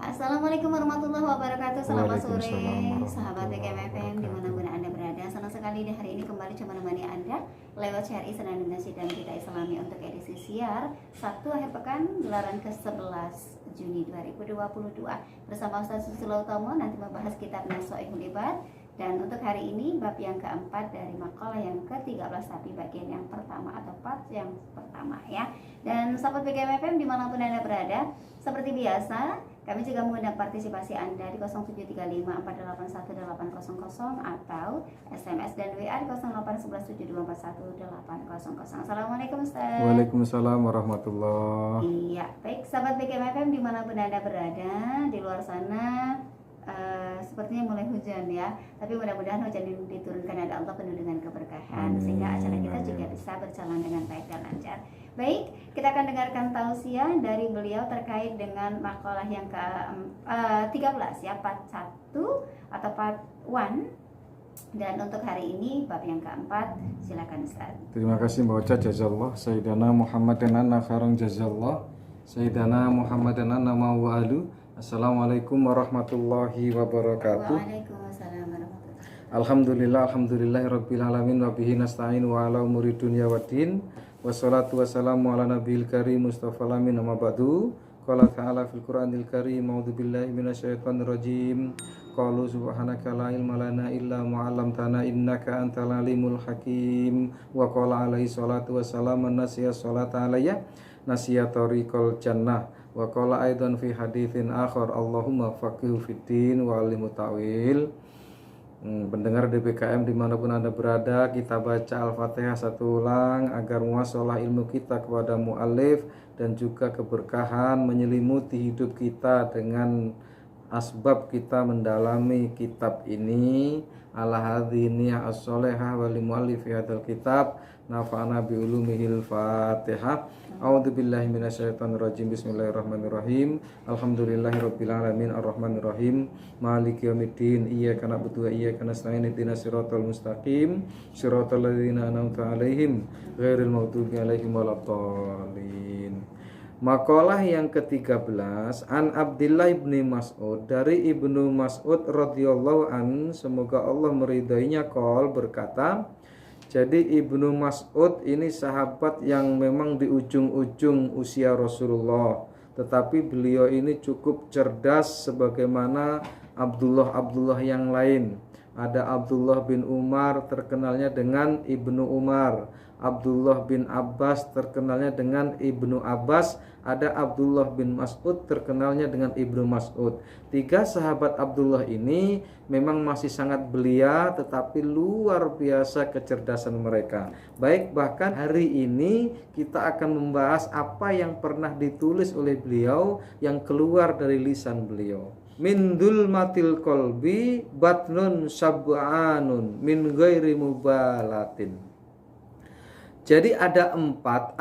Assalamualaikum warahmatullahi wabarakatuh. Selamat sore Waalaikumsalam sahabat warahmatullahi BKMFM dimanapun wabarakatuh. Anda berada. Senang sekali di hari ini kembali coba menemani Anda lewat syari Senandung dan kita Islami untuk edisi siar Sabtu akhir pekan gelaran ke-11 Juni 2022 bersama Ustaz Susilo Utomo nanti membahas kitab Nasoihul Ibad. Dan untuk hari ini bab yang keempat dari makalah yang ke-13, tapi bagian yang pertama atau part yang pertama ya. Dan sahabat BKMFM dimanapun Anda berada, seperti biasa kami juga mengundang partisipasi Anda di 0735481800 atau SMS dan WA di 08117241 Assalamualaikum Ustaz. Waalaikumsalam warahmatullahi. Iya, baik sahabat BKMFM dimanapun Anda berada di luar sana. Sepertinya mulai hujan ya, tapi mudah-mudahan hujan yang diturunkan ada Allah penuh dengan keberkahan. Amin. Sehingga acara kita juga bisa berjalan dengan baik dan lancar. Baik, kita akan dengarkan tausiah dari beliau terkait dengan makalah yang ke-13 ya, part 1 atau part 1. Dan untuk hari ini bab yang keempat, silakan Ustaz. Terima kasih Mbak Ocha, jazallah. Sayyidana Muhammadan anna khairun jazallah. Sayyidana Muhammadan anna ma'walu. Assalamualaikum warahmatullahi wabarakatuh. Waalaikumsalam warahmatullahi. Alhamdulillahirabbil alamin wa bihi nasta'in wa ala umuri dunya waddin. Wassalatu wassalamu ala nabiyil karim Mustafa lamin amma ba'du. Qala ta'ala fil Qur'anil karim, a'udzu billahi minasyaitonir rajim. Qalu subhanaka la ilma lana illa ma 'allamtana innaka antal alimul hakim. Wa qala alaihi salatu wassalamu nasiya salata alayya nasiya tariqal jannah. Wa qala aidan fi haditsin akhar Allahumma faqihhu fiddin wa 'allimhu ta'wil. Pendengar DBKM dimanapun Anda berada, kita baca Al-Fatihah satu ulang agar muasalah ilmu kita kepada mu'alif dan juga keberkahan menyelimuti hidup kita dengan asbab kita mendalami kitab ini. Ala hadhihi as-solehah wa li mu'allifi hadzal kitab nafa'ana bi ulumihil Fatihah. A'udzubillahi minasyaitonir rajim. Bismillahirrahmanirrahim. Alhamdulillahirabbil alamin arrahmanirrahim maliki yaumiddin iyyaka na'budu wa iyyaka nasta'in ihdinas siratal mustaqim siratal ladzina an'amta 'alaihim ghairil maghdubi 'alaihim waladdallin. Makalah yang ke-13 An Abdillah ibni Mas'ud, dari Ibnu Mas'ud radhiyallahu an, semoga Allah meridainya, qol, berkata. Jadi Ibnu Mas'ud ini sahabat yang memang di ujung-ujung usia Rasulullah, tetapi beliau ini cukup cerdas sebagaimana Abdullah yang lain. Ada Abdullah bin Umar, terkenalnya dengan Ibnu Umar. Abdullah bin Abbas, terkenalnya dengan Ibnu Abbas. Ada Abdullah bin Mas'ud, terkenalnya dengan Ibnu Mas'ud. Tiga sahabat Abdullah ini memang masih sangat belia, tetapi luar biasa kecerdasan mereka. Baik, bahkan hari ini kita akan membahas apa yang pernah ditulis oleh beliau yang keluar dari lisan beliau. Min dulmatil qalbi batnun sab'anun min ghairi mubalatin. Jadi ada empat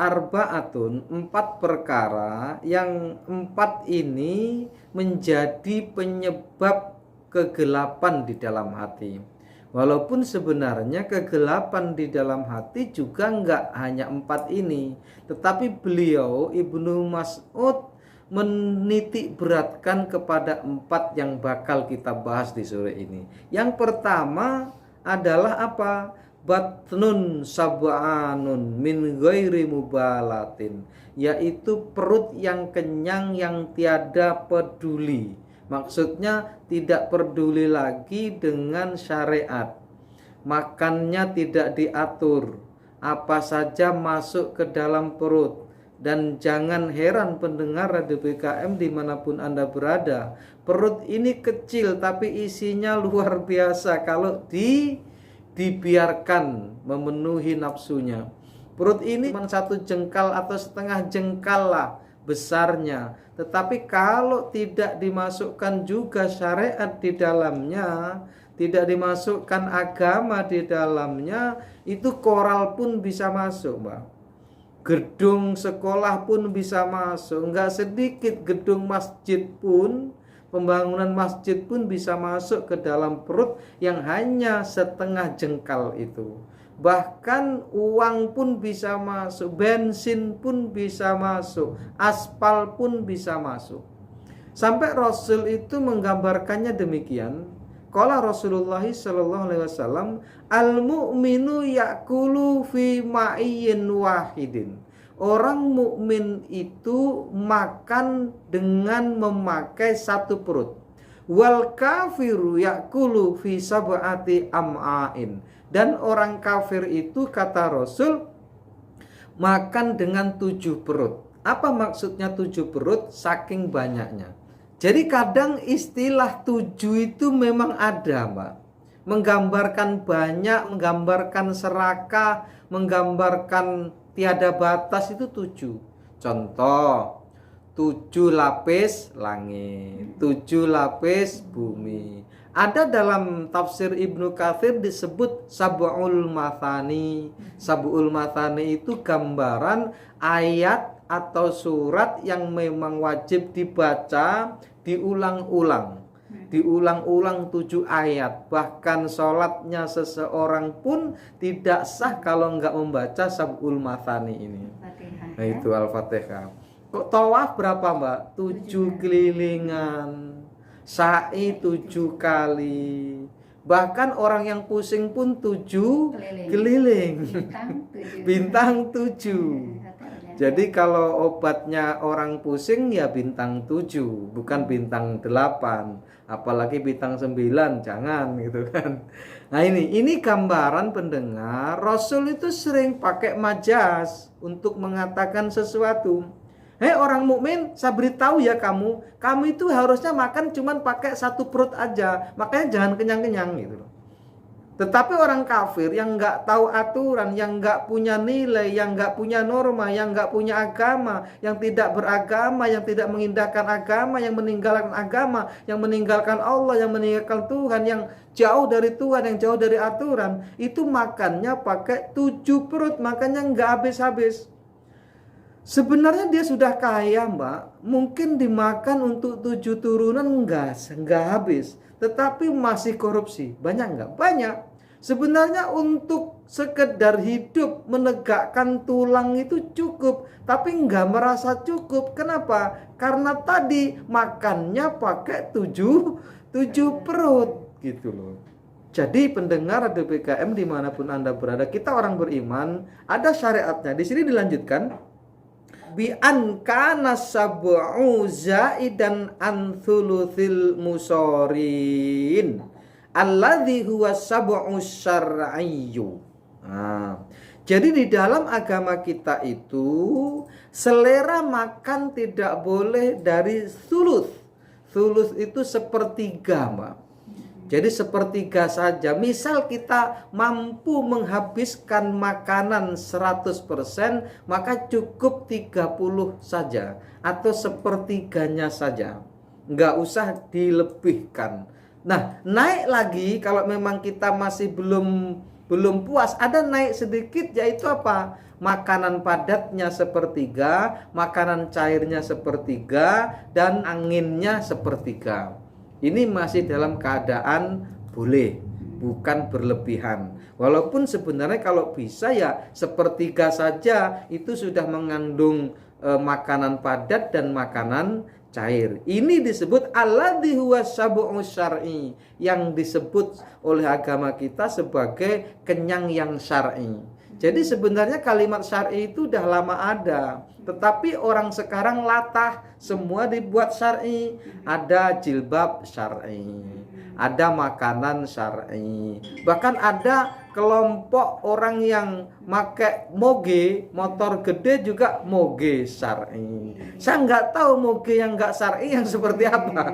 perkara, yang empat ini menjadi penyebab kegelapan di dalam hati. Walaupun sebenarnya kegelapan di dalam hati juga enggak hanya empat ini, tetapi beliau Ibnu Mas'ud menitik beratkan kepada empat yang bakal kita bahas di sore ini. Yang pertama adalah apa? Batnun sab'anun min ghairi mubalatin, yaitu perut yang kenyang yang tiada peduli. Maksudnya tidak peduli lagi dengan syariat. Makannya tidak diatur, apa saja masuk ke dalam perut. Dan jangan heran pendengar Radio BKM dimanapun Anda berada, perut ini kecil tapi isinya luar biasa kalau dibiarkan memenuhi nafsunya. Perut ini cuma satu jengkal atau setengah jengkal lah besarnya, tetapi kalau tidak dimasukkan juga syariat di dalamnya, tidak dimasukkan agama di dalamnya, itu koral pun bisa masuk, Mbak. Gedung sekolah pun bisa masuk. Enggak sedikit gedung masjid pun, pembangunan masjid pun bisa masuk ke dalam perut yang hanya setengah jengkal itu. Bahkan uang pun bisa masuk, bensin pun bisa masuk, aspal pun bisa masuk. Sampai Rasul itu menggambarkannya demikian. Qala Rasulullah sallallahu alaihi wasallam, al-mu'minu ya'kulu fi ma'iyyin wahidin. Orang mukmin itu makan dengan memakai satu perut. Wal kafiru ya'kulu fi sab'ati am'ain. Dan orang kafir itu kata Rasul makan dengan 7 perut. Apa maksudnya 7 perut? Saking banyaknya. Jadi kadang istilah 7 itu memang ada, Mbak. Menggambarkan banyak, menggambarkan serakah, menggambarkan tiada batas, itu 7. Contoh, 7 lapis langit, 7 lapis bumi. Ada dalam tafsir Ibnu Katsir disebut sab'ul mathani. Sab'ul mathani itu gambaran ayat atau surat yang memang wajib dibaca diulang-ulang. Diulang-ulang 7 ayat. Bahkan sholatnya seseorang pun tidak sah kalau enggak membaca sab'ul mathani ini. Nah itu Al-Fatihah. Kok tawaf berapa, Mbak? 7 kelilingan. Sa'i 7 kali. Bahkan orang yang pusing pun 7 keliling. Bintang 7. Jadi kalau obatnya orang pusing ya bintang 7, bukan bintang 8. Apalagi bintang 9, jangan gitu kan. Nah ini gambaran pendengar, Rasul itu sering pakai majas untuk mengatakan sesuatu. Hei orang mukmin, saya beritahu ya kamu itu harusnya makan cuman pakai 1 perut aja. Makanya jangan kenyang-kenyang gitu loh. Tetapi orang kafir yang nggak tahu aturan, yang nggak punya nilai, yang nggak punya norma, yang nggak punya agama, yang tidak beragama, yang tidak mengindahkan agama, yang meninggalkan agama, yang meninggalkan Allah, yang meninggalkan Tuhan, yang jauh dari Tuhan, yang jauh dari aturan, itu makannya pakai 7 perut, makanya nggak habis-habis. Sebenarnya dia sudah kaya, Mbak. Mungkin dimakan untuk 7 turunan enggak habis. Tetapi masih korupsi. Banyak enggak? Banyak. Sebenarnya untuk sekedar hidup, menegakkan tulang itu cukup. Tapi enggak merasa cukup. Kenapa? Karena tadi makannya pakai 7 perut. Gitu loh. Jadi pendengar Radio PKM dimanapun Anda berada, kita orang beriman, ada syariatnya. Di sini dilanjutkan. Bi an kana sab'u zaidan an thuluthil musorin alladhi huwa sab'u syar'iyyu. Nah, jadi di dalam agama kita itu selera makan tidak boleh dari thuluth. Thuluth itu sepertiga, Mbak. Jadi sepertiga saja. Misal kita mampu menghabiskan makanan 100%, maka cukup 30 saja. Atau sepertiganya saja. Nggak usah dilebihkan. Nah, naik lagi kalau memang kita masih belum puas. Ada naik sedikit, yaitu apa? Makanan padatnya sepertiga, makanan cairnya sepertiga, dan anginnya sepertiga. Ini masih dalam keadaan boleh, bukan berlebihan. Walaupun sebenarnya kalau bisa ya sepertiga saja itu sudah mengandung makanan padat dan makanan cair. Ini disebut alladzi huwa sab'u syar'i, yang disebut oleh agama kita sebagai kenyang yang syar'i. Jadi sebenarnya kalimat syar'i itu udah lama ada, tetapi orang sekarang latah, semua dibuat syar'i. Ada jilbab syar'i, ada makanan syar'i. Bahkan ada kelompok orang yang pakai moge, motor gede juga moge syar'i. Saya nggak tahu moge yang nggak syar'i yang seperti apa.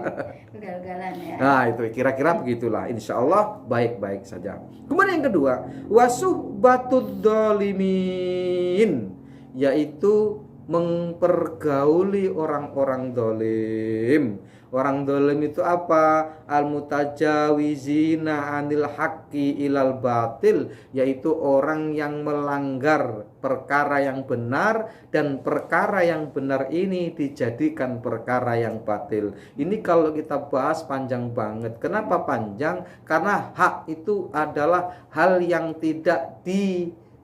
Ugal-ugalan ya. Nah itu kira-kira begitulah. Insya Allah baik-baik saja. Kemudian yang kedua, wasuhbatud dolimin, yaitu mempergauli orang-orang dolim. Orang dolim itu apa? Al-mutajawizina anil haqqi ilal batil, yaitu orang yang melanggar perkara yang benar, dan perkara yang benar ini dijadikan perkara yang batil. Ini kalau kita bahas panjang banget. Kenapa panjang? Karena hak itu adalah hal yang tidak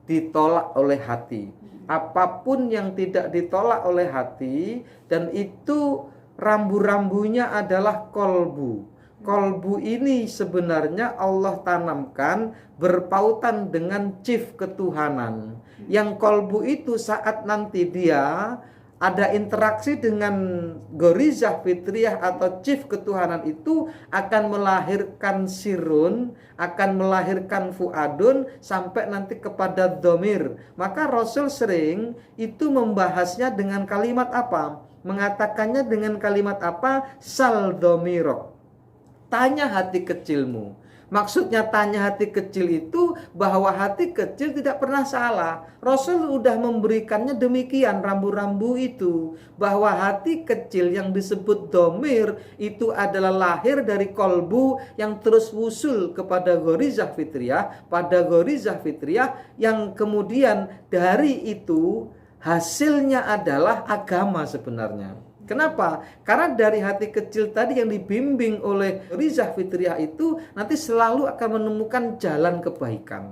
ditolak oleh hati. Apapun yang tidak ditolak oleh hati dan itu rambu-rambunya adalah kolbu. Kolbu ini sebenarnya Allah tanamkan berpautan dengan chief ketuhanan. Yang kolbu itu saat nanti dia ada interaksi dengan gorizah fitriyah atau chief ketuhanan itu akan melahirkan sirun, akan melahirkan fuadun sampai nanti kepada dhamir. Maka Rasul sering itu membahasnya dengan kalimat apa? Mengatakannya dengan kalimat apa? Sal dhamirok. Tanya hati kecilmu. Maksudnya tanya hati kecil itu bahwa hati kecil tidak pernah salah. Rasul sudah memberikannya demikian rambu-rambu itu. Bahwa hati kecil yang disebut dhamir itu adalah lahir dari kolbu yang terus wusul kepada ghorizah fitriyah. Pada ghorizah fitriyah yang kemudian dari itu hasilnya adalah agama sebenarnya. Kenapa? Karena dari hati kecil tadi yang dibimbing oleh ghorizah fitriyah itu nanti selalu akan menemukan jalan kebaikan.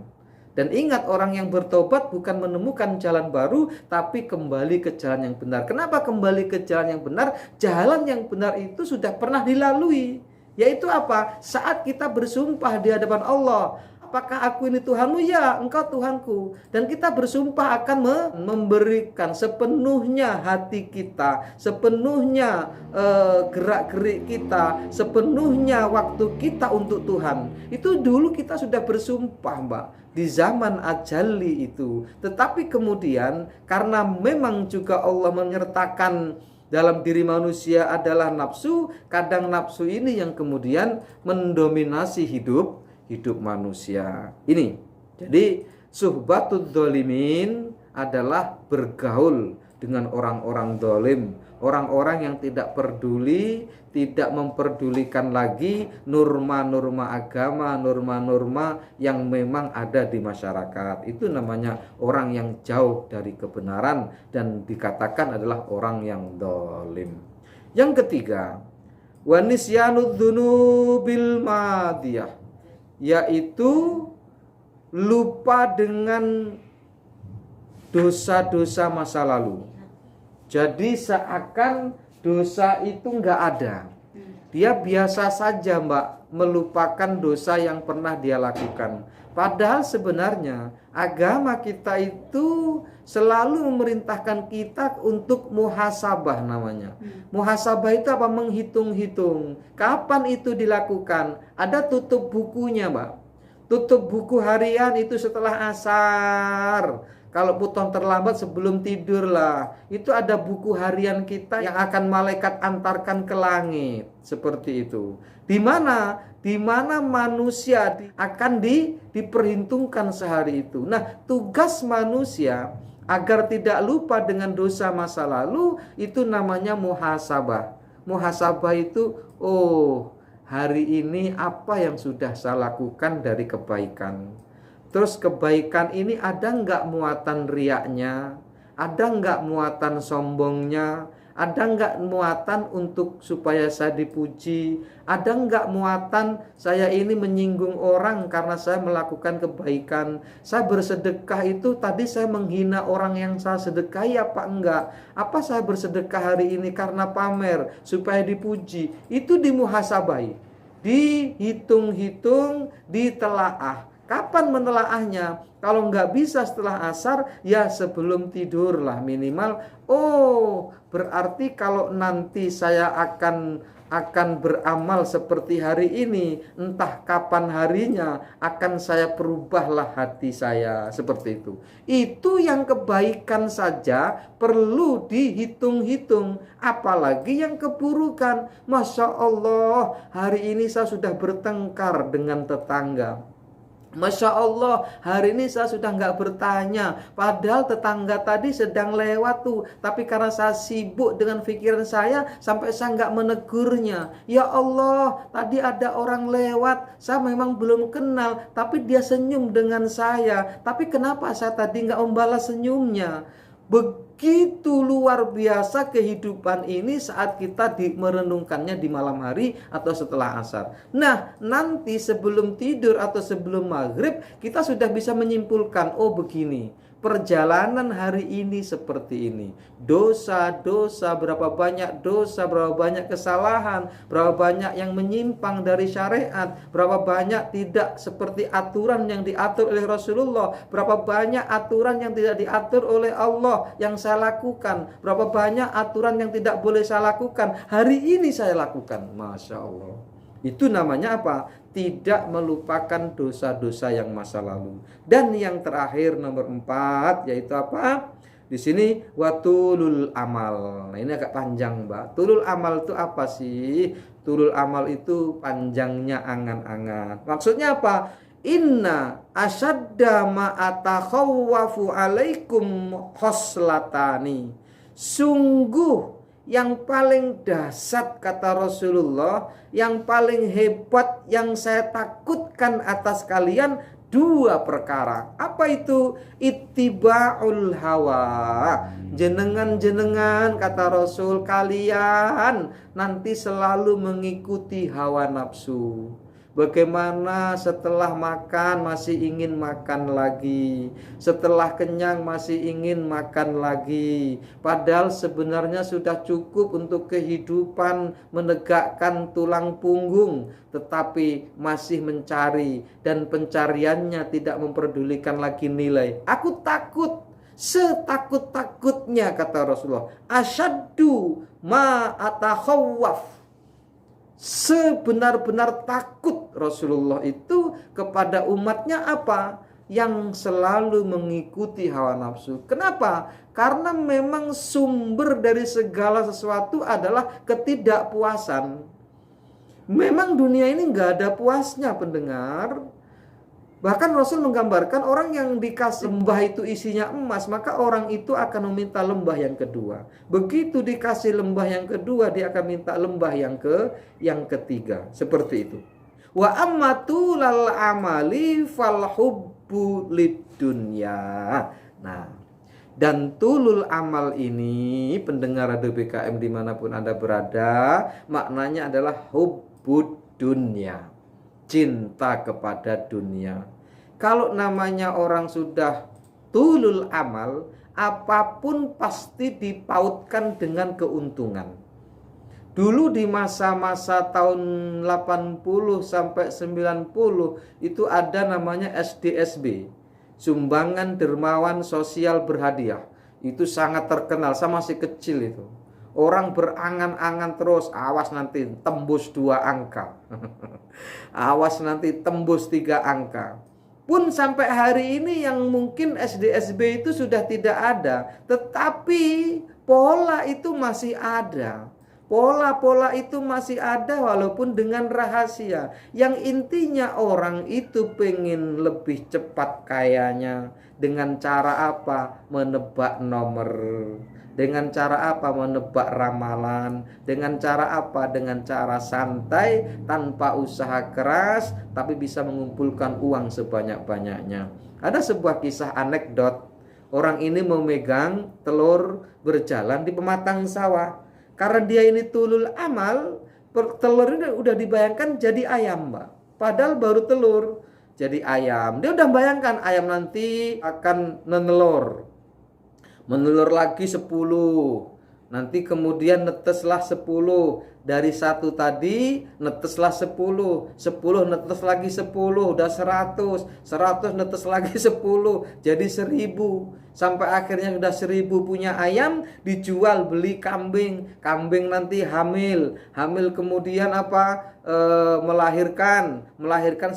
Dan ingat, orang yang bertobat bukan menemukan jalan baru, tapi kembali ke jalan yang benar. Kenapa kembali ke jalan yang benar? Jalan yang benar itu sudah pernah dilalui. Yaitu apa? Saat kita bersumpah di hadapan Allah, apakah aku ini Tuhanmu? Ya, engkau Tuhanku. Dan kita bersumpah akan memberikan sepenuhnya hati kita, sepenuhnya gerak-gerik kita, sepenuhnya waktu kita untuk Tuhan. Itu dulu kita sudah bersumpah, Mbak, di zaman ajali itu. Tetapi kemudian karena memang juga Allah menyertakan dalam diri manusia adalah nafsu, kadang nafsu ini yang kemudian mendominasi hidup manusia. Ini. Jadi suhbatud dzalimin adalah bergaul dengan orang-orang zalim, orang-orang yang tidak peduli, tidak memperdulikan lagi norma-norma agama, norma-norma yang memang ada di masyarakat. Itu namanya orang yang jauh dari kebenaran dan dikatakan adalah orang yang zalim. Yang ketiga, wa nisyanud dzunubil madiyah, yaitu lupa dengan dosa-dosa masa lalu. Jadi seakan dosa itu nggak ada. Dia biasa saja, Mbak, melupakan dosa yang pernah dia lakukan. Padahal sebenarnya agama kita itu selalu memerintahkan kita untuk muhasabah namanya. Muhasabah itu apa? Menghitung-hitung. Kapan itu dilakukan? Ada tutup bukunya, Mbak. Tutup buku harian itu setelah asar. Kalau pulang terlambat sebelum tidur lah. Itu ada buku harian kita yang akan malaikat antarkan ke langit. Seperti itu. Di mana manusia akan diperhitungkan sehari itu. Nah, tugas manusia agar tidak lupa dengan dosa masa lalu itu namanya muhasabah. Muhasabah itu, hari ini apa yang sudah saya lakukan dari kebaikan. Terus kebaikan ini ada nggak muatan riaknya? Ada nggak muatan sombongnya? Ada nggak muatan untuk supaya saya dipuji? Ada nggak muatan saya ini menyinggung orang karena saya melakukan kebaikan? Saya bersedekah itu tadi saya menghina orang yang saya sedekahi apa enggak? Apa saya bersedekah hari ini karena pamer supaya dipuji? Itu dimuhasabai, dihitung-hitung, ditelaah. Kapan menelaahnya? Kalau nggak bisa setelah asar, ya sebelum tidur lah minimal. Berarti kalau nanti saya akan beramal seperti hari ini, entah kapan harinya, akan saya perubahlah hati saya. Seperti itu. Itu yang kebaikan saja perlu dihitung-hitung. Apalagi yang keburukan. Masya Allah, hari ini saya sudah bertengkar dengan tetangga. Masya Allah, hari ini saya sudah nggak bertanya. Padahal tetangga tadi sedang lewat tuh. Tapi karena saya sibuk dengan pikiran saya, sampai saya nggak menegurnya. Ya Allah, tadi ada orang lewat. Saya memang belum kenal, tapi dia senyum dengan saya. Tapi kenapa saya tadi nggak membalas senyumnya? Begitu luar biasa kehidupan ini saat kita merenungkannya di malam hari atau setelah asar. Nah, nanti sebelum tidur atau sebelum maghrib kita sudah bisa menyimpulkan, begini. perjalanan hari ini seperti ini. Dosa-dosa, berapa banyak dosa, berapa banyak kesalahan, berapa banyak yang menyimpang dari syariat, berapa banyak tidak seperti aturan yang diatur oleh Rasulullah, berapa banyak aturan yang tidak diatur oleh Allah yang saya lakukan, berapa banyak aturan yang tidak boleh saya lakukan, hari ini saya lakukan. Masya Allah. Itu namanya apa? Tidak melupakan dosa-dosa yang masa lalu. Dan yang terakhir nomor 4 yaitu apa? Di sini watulul amal. Nah, ini agak panjang, Mbak. Tulul amal itu apa sih? Tulul amal itu panjangnya angan-angan. Maksudnya apa? Inna asyadda ma atakhawwafu alaikum khoslatani. Sungguh yang paling dahsyat, kata Rasulullah, yang paling hebat, yang saya takutkan atas kalian, 2 perkara. Apa itu? Ittiba'ul hawa. Jenengan, kata Rasul, kalian nanti selalu mengikuti hawa nafsu. Bagaimana setelah makan masih ingin makan lagi, setelah kenyang masih ingin makan lagi, padahal sebenarnya sudah cukup untuk kehidupan menegakkan tulang punggung, tetapi masih mencari dan pencariannya tidak memperdulikan lagi nilai. Aku takut, setakut-takutnya, kata Rasulullah, asyaddu ma atakhawwaf. Sebenar-benar takut Rasulullah itu kepada umatnya apa? Yang selalu mengikuti hawa nafsu. Kenapa? Karena memang sumber dari segala sesuatu adalah ketidakpuasan. Memang dunia ini nggak ada puasnya, pendengar. Bahkan Rasul menggambarkan orang yang dikasih lembah itu isinya emas, maka orang itu akan meminta lembah yang kedua. Begitu dikasih lembah yang kedua, dia akan minta lembah yang ketiga. Seperti itu. Wa ammatulal amali fal hubbu lidunya. Nah, dan tulul amal ini, pendengar Radio BKM dimanapun Anda berada, maknanya adalah hubbud dunya, cinta kepada dunia. Kalau namanya orang sudah tulul amal, apapun pasti dipautkan dengan keuntungan. Dulu di masa-masa tahun 80 sampai 90 itu ada namanya SDSB, Sumbangan Dermawan Sosial Berhadiah. Itu sangat terkenal, saya masih kecil itu. Orang berangan-angan terus, awas nanti tembus 2 angka. Awas nanti tembus 3 angka. Pun sampai hari ini yang mungkin SDSB itu sudah tidak ada, tetapi pola itu masih ada. Pola-pola itu masih ada walaupun dengan rahasia. Yang intinya orang itu pengen lebih cepat kayanya. Dengan cara apa? Menebak nomor. Dengan cara apa? Menebak ramalan. Dengan cara apa? Dengan cara santai, tanpa usaha keras, tapi bisa mengumpulkan uang sebanyak-banyaknya. Ada sebuah kisah anekdot. Orang ini memegang telur berjalan di pematang sawah. Karena dia ini tulul amal, telur ini udah dibayangkan jadi ayam, Mbak. Padahal baru telur jadi ayam. Dia udah bayangkan ayam nanti akan menelur. Menelur lagi 10. Nanti kemudian neteslah 10. Dari 1 tadi neteslah 10. 10 netes lagi 10. Udah 100. 100 netes lagi 10. Jadi 1000. Sampai akhirnya sudah 1000 punya ayam. Dijual, beli kambing. Kambing nanti hamil. Hamil kemudian apa? Melahirkan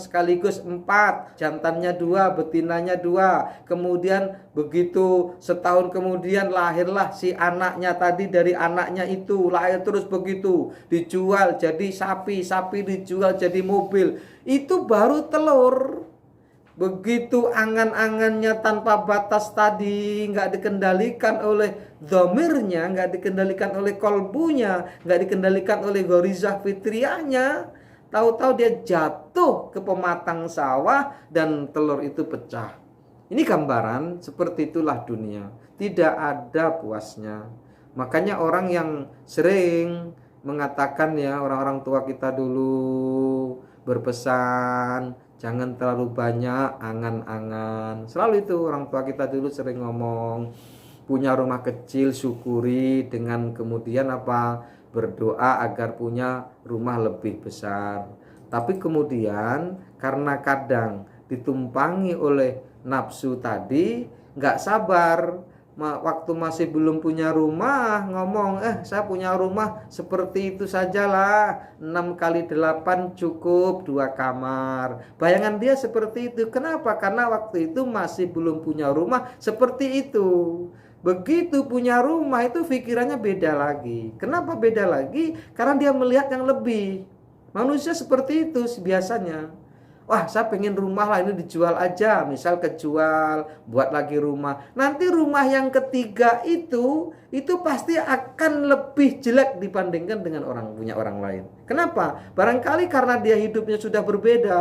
sekaligus 4, jantannya 2, betinanya 2. Kemudian begitu setahun kemudian lahirlah si anaknya tadi dari anaknya itu, lahir terus begitu, dijual jadi sapi, sapi dijual jadi mobil. Itu baru telur. Begitu angan-angannya tanpa batas tadi, nggak dikendalikan oleh dhamirnya, nggak dikendalikan oleh kolbunya, nggak dikendalikan oleh ghorizah fitriyahnya, tahu-tahu dia jatuh ke pematang sawah dan telur itu pecah. Ini gambaran seperti itulah dunia, tidak ada puasnya. Makanya orang yang sering mengatakan, ya, orang-orang tua kita dulu berpesan, jangan terlalu banyak angan-angan. Selalu itu orang tua kita dulu sering ngomong, punya rumah kecil syukuri, dengan kemudian apa, berdoa agar punya rumah lebih besar. Tapi kemudian karena kadang ditumpangi oleh nafsu tadi, nggak sabar, waktu masih belum punya rumah ngomong, saya punya rumah seperti itu sajalah, 6 kali 8 cukup 2 kamar. Bayangan dia seperti itu. Kenapa? Karena waktu itu masih belum punya rumah seperti itu. Begitu punya rumah itu pikirannya beda lagi. Kenapa beda lagi? Karena dia melihat yang lebih. Manusia seperti itu biasanya. Wah, saya pengen rumah lah, ini dijual aja. Misal kejual, buat lagi rumah. Nanti rumah yang ketiga itu pasti akan lebih jelek dibandingkan dengan punya orang lain. Kenapa? Barangkali karena dia hidupnya sudah berbeda,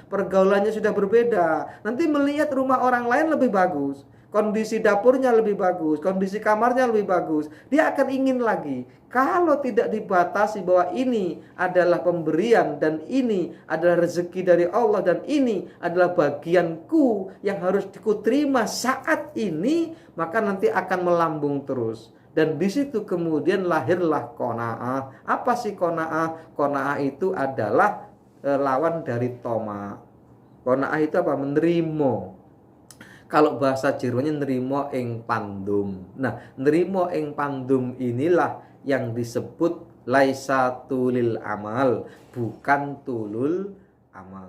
pergaulannya sudah berbeda. Nanti melihat rumah orang lain lebih bagus, kondisi dapurnya lebih bagus, kondisi kamarnya lebih bagus, dia akan ingin lagi. Kalau tidak dibatasi bahwa ini adalah pemberian dan ini adalah rezeki dari Allah dan ini adalah bagianku yang harus dikuterima saat ini, maka nanti akan melambung terus. Dan di situ kemudian lahirlah qanaah. Apa sih qanaah? Qanaah itu adalah lawan dari toma. Qanaah itu apa? Menerima. Kalau bahasa Jermannya nerimo ing pandum. Nah, nerimo ing pandum inilah yang disebut laisa tulil amal, bukan tulul amal.